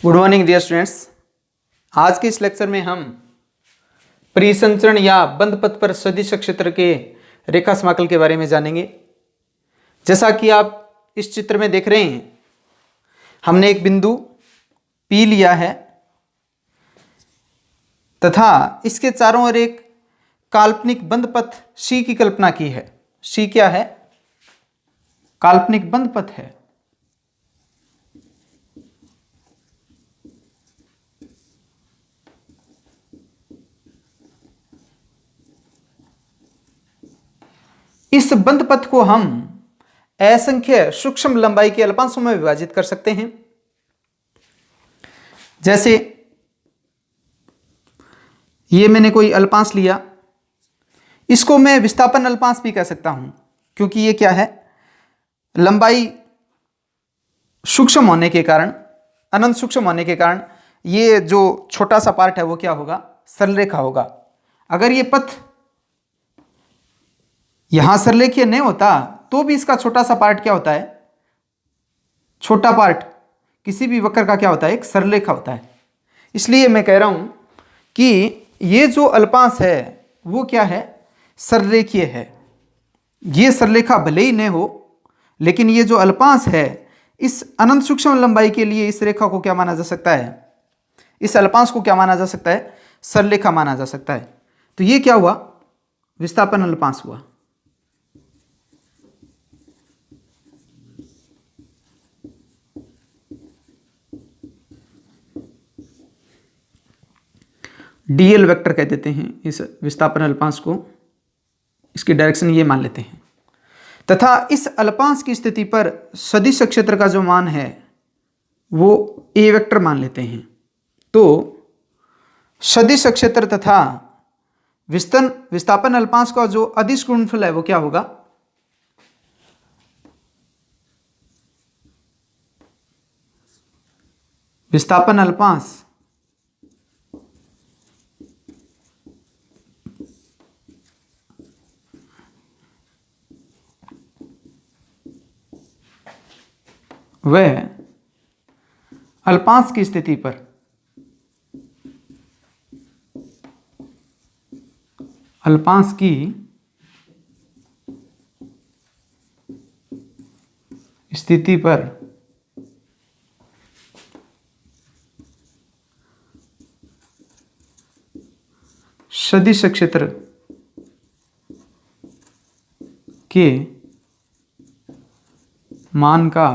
Good morning dear students. आज के इस लेक्चर में हम परिसंचरण या बंद पथ पर सदिश क्षेत्र के रेखा समाकल के बारे में जानेंगे। जैसा कि आप इस चित्र में देख रहे हैं, हमने एक बिंदु P लिया है तथा इसके चारों ओर एक काल्पनिक बंद पथ C की कल्पना की है। C क्या है? काल्पनिक बंद पथ है। इस बंद पथ को हम असंख्य सूक्ष्म लंबाई के अल्पांशों में विभाजित कर सकते हैं। जैसे ये मैंने कोई अल्पांश लिया, इसको मैं विस्थापन अल्पांश भी कह सकता हूं, क्योंकि ये क्या है, लंबाई सूक्ष्म होने के कारण, अनंत सूक्ष्म होने के कारण ये जो छोटा सा पार्ट है वो क्या होगा, सरल रेखा होगा। अगर ये पथ यहां सरलेखीय नहीं होता तो भी इसका छोटा सा पार्ट क्या होता है, छोटा पार्ट किसी भी वक्र का क्या होता है, एक सरलेखा होता है। इसलिए मैं कह रहा हूं कि ये जो अल्पांश है वो क्या है, सररेखीय है। ये सरलेखा भले ही नहीं हो, लेकिन ये जो अल्पांश है इस अनंत सूक्ष्म लंबाई के लिए इस रेखा को क्या माना जा सकता है, इस अल्पांश को क्या माना जा सकता है, सरलेखा माना जा सकता है। तो ये क्या हुआ, विस्थापन अल्पांश हुआ। डीएल वेक्टर कह देते हैं इस विस्थापन अल्पांश को, इसकी डायरेक्शन ये मान लेते हैं। तथा इस अल्पांश की स्थिति पर सदिश क्षेत्र का जो मान है वो ए वेक्टर मान लेते हैं। तो सदिश क्षेत्र तथा विस्थापन अल्पांश का जो अदिश गुणनफल है वो क्या होगा, विस्थापन अल्पांश वह अल्पांश की स्थिति पर अल्पांश की स्थिति पर सदिश क्षेत्र के मान का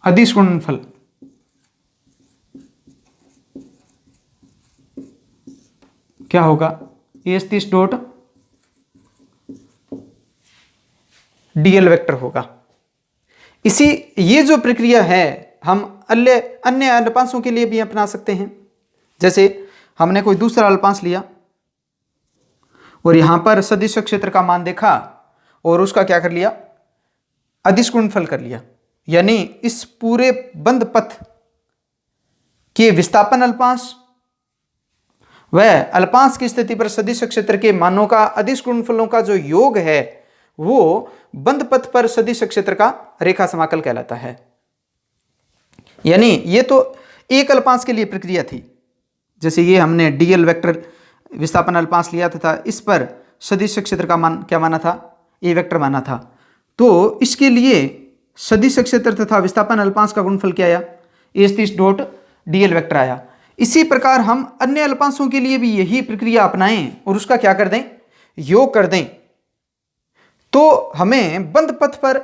अदिश गुणनफल क्या होगा, A30 डॉट डीएल वेक्टर होगा। इसी ये जो प्रक्रिया है हम अन्य अल्पांशों के लिए भी अपना सकते हैं। जैसे हमने कोई दूसरा अल्पांश लिया और यहां पर सदिश क्षेत्र का मान देखा और उसका क्या कर लिया, अदिश गुणनफल कर लिया। यानी इस पूरे बंद पथ के विस्थापन अल्पांश वह अल्पांश की स्थिति पर सदिश क्षेत्र के मानों का अदिश गुणनफलों का जो योग है वो बंद पथ पर सदिश क्षेत्र का रेखा समाकल कहलाता है। यानी ये तो एक अल्पांश के लिए प्रक्रिया थी। जैसे ये हमने डीएल वेक्टर विस्थापन अल्पांश लिया था, इस पर सदिश क्षेत्र का मान क्या माना था, ए वेक्टर माना था। तो इसके लिए सदिश क्षेत्र तथा विस्थापन अल्पांश का गुणनफल क्या आया, A30 डॉट डीएल वेक्टर आया। इसी प्रकार हम अन्य अल्पांशों के लिए भी यही प्रक्रिया अपनाएं और उसका क्या कर दें, योग कर दें, तो हमें बंद पथ पर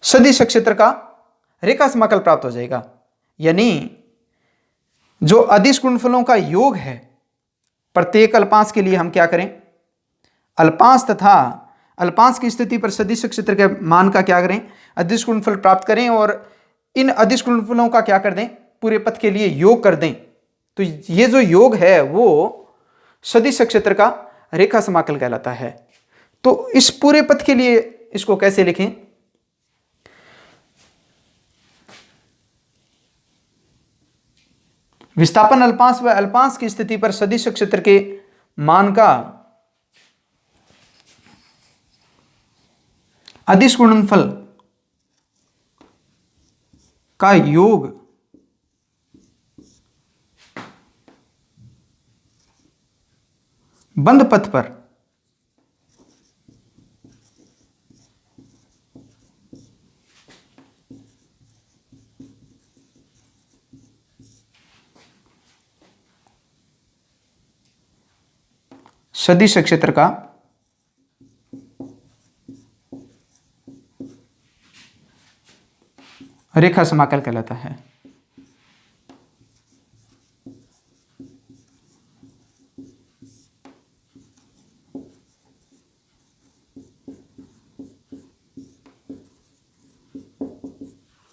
सदिश क्षेत्र का रेखा समाकल प्राप्त हो जाएगा। यानी जो अदिश गुणनफलों का योग है प्रत्येक अल्पांश के लिए हम क्या करें, अल्पांश तथा अल्पांश की स्थिति पर सदिश क्षेत्र के मान का क्या करें, अदिश गुणनफल प्राप्त करें और इन अदिश गुणनफलों का क्या कर दें, पूरे पथ के लिए योग कर दें। तो ये जो योग है वो सदिश क्षेत्र का रेखा समाकल कहलाता है। तो इस पूरे पथ के लिए इसको कैसे लिखें, विस्थापन अल्पांश व अल्पांश की स्थिति पर सदिश क्षेत्र के मान का अदिश गुणनफल का योग बंद पथ पर सदिश क्षेत्र का रेखा समाकल कहलाता है।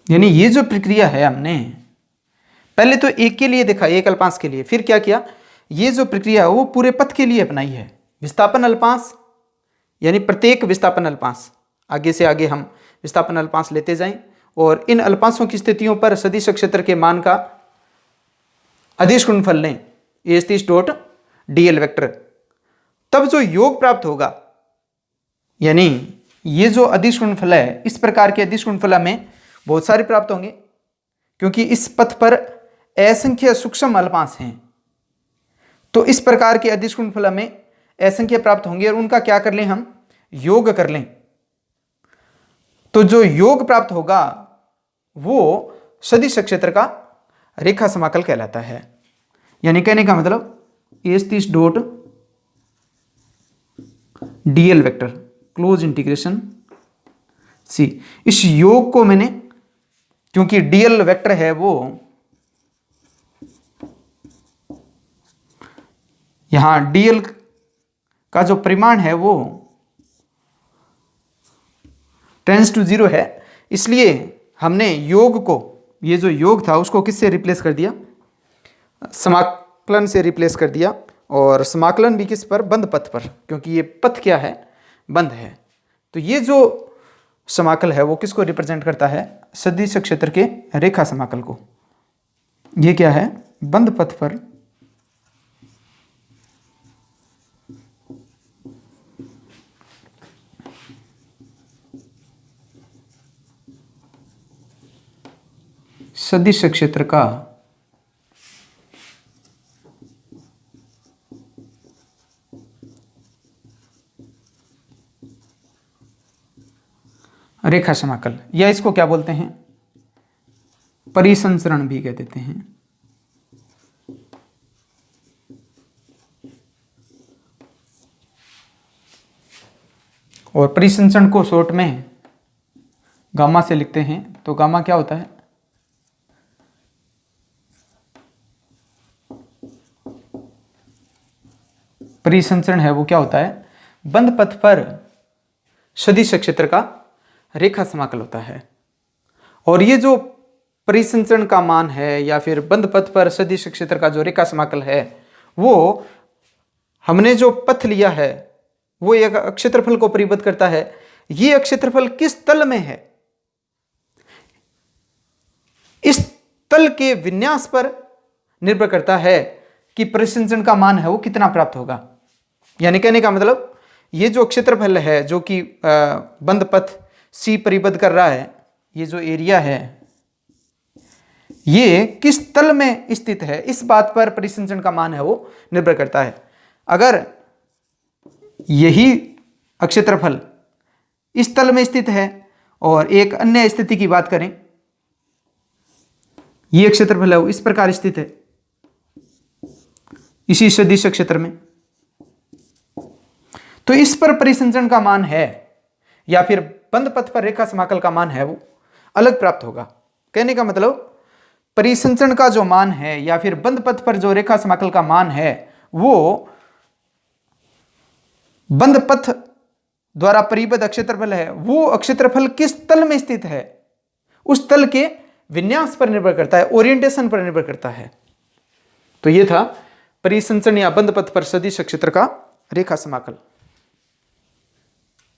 यानी ये जो प्रक्रिया है हमने पहले तो एक के लिए देखा, एक अल्पांश के लिए, फिर क्या किया, ये जो प्रक्रिया है वो पूरे पथ के लिए अपनाई है। विस्थापन अल्पांश यानी प्रत्येक विस्थापन अल्पांश, आगे से आगे हम विस्थापन अल्पांश लेते जाएं और इन अल्पांशों की स्थितियों पर सदिश क्षेत्र के मान का अदिश गुणनफल लें ए सदिश डॉट डीएल वेक्टर, तब जो योग प्राप्त होगा, यानी ये जो अदिश गुणनफल है, इस प्रकार के अदिश गुणनफल में बहुत सारे प्राप्त होंगे क्योंकि इस पथ पर असंख्य सूक्ष्म अल्पांश हैं। तो इस प्रकार के अदिश गुणनफल में असंख्य प्राप्त होंगे और उनका क्या कर लें, हम योग कर लें। तो जो योग प्राप्त होगा वो सदिश क्षेत्र का रेखा समाकल कहलाता है। यानी कहने का मतलब ए सदिश dot dl vector close integration c, इस योग को मैंने, क्योंकि डीएल वेक्टर है वो यहां डीएल का जो परिमाण है वो टेंड्स टू 0 है, इसलिए हमने योग को, ये जो योग था उसको किससे रिप्लेस कर दिया, समाकलन से रिप्लेस कर दिया। और समाकलन भी किस पर, बंद पथ पर, क्योंकि ये पथ क्या है, बंद है। तो ये जो समाकल है वो किसको रिप्रेजेंट करता है, सदिश क्षेत्र के रेखा समाकल को। ये क्या है, बंद पथ पर सदिश क्षेत्र का रेखा समाकल, या इसको क्या बोलते हैं, परिसंचरण भी कह देते हैं। और परिसंचरण को शॉर्ट में गामा से लिखते हैं। तो गामा क्या होता है, परिसंचरण है वो क्या होता है, बंद पथ पर सदिश क्षेत्र का रेखा समाकल होता है। और ये जो परिसंचरण का मान है या फिर बंद पथ पर सदिश क्षेत्र का जो रेखा समाकल है, वो हमने जो पथ लिया है वो एक क्षेत्रफल को परिबद्ध करता है। ये क्षेत्रफल किस तल में है, इस तल के विन्यास पर निर्भर करता है कि परिसंचरण का मान है वो कितना प्राप्त होगा। यानी कहने का मतलब ये जो क्षेत्रफल है जो कि बंद पथ सी परिबद्ध कर रहा है, ये जो एरिया है ये किस तल में स्थित है, इस बात पर परिसंचरण का मान है वो निर्भर करता है। अगर यही क्षेत्रफल इस तल में स्थित है और एक अन्य स्थिति की बात करें, ये क्षेत्रफल है वो इस प्रकार स्थित है इसी सदिश क्षेत्र में, तो इस पर परिसंचरण का मान है या फिर बंद पथ पर रेखा समाकल का मान है वो अलग प्राप्त होगा। कहने का मतलब परिसंचरण का जो मान है या फिर बंद पथ पर जो रेखा समाकल का मान है वो बंद पथ द्वारा परिबद्ध क्षेत्रफल है, वो क्षेत्रफल किस तल में स्थित है उस तल के विन्यास पर निर्भर करता है, ओरिएंटेशन पर निर्भर करता है। तो ये था परिसंचरण या बंद पथ पर सदिश क्षेत्र का रेखा समाकल।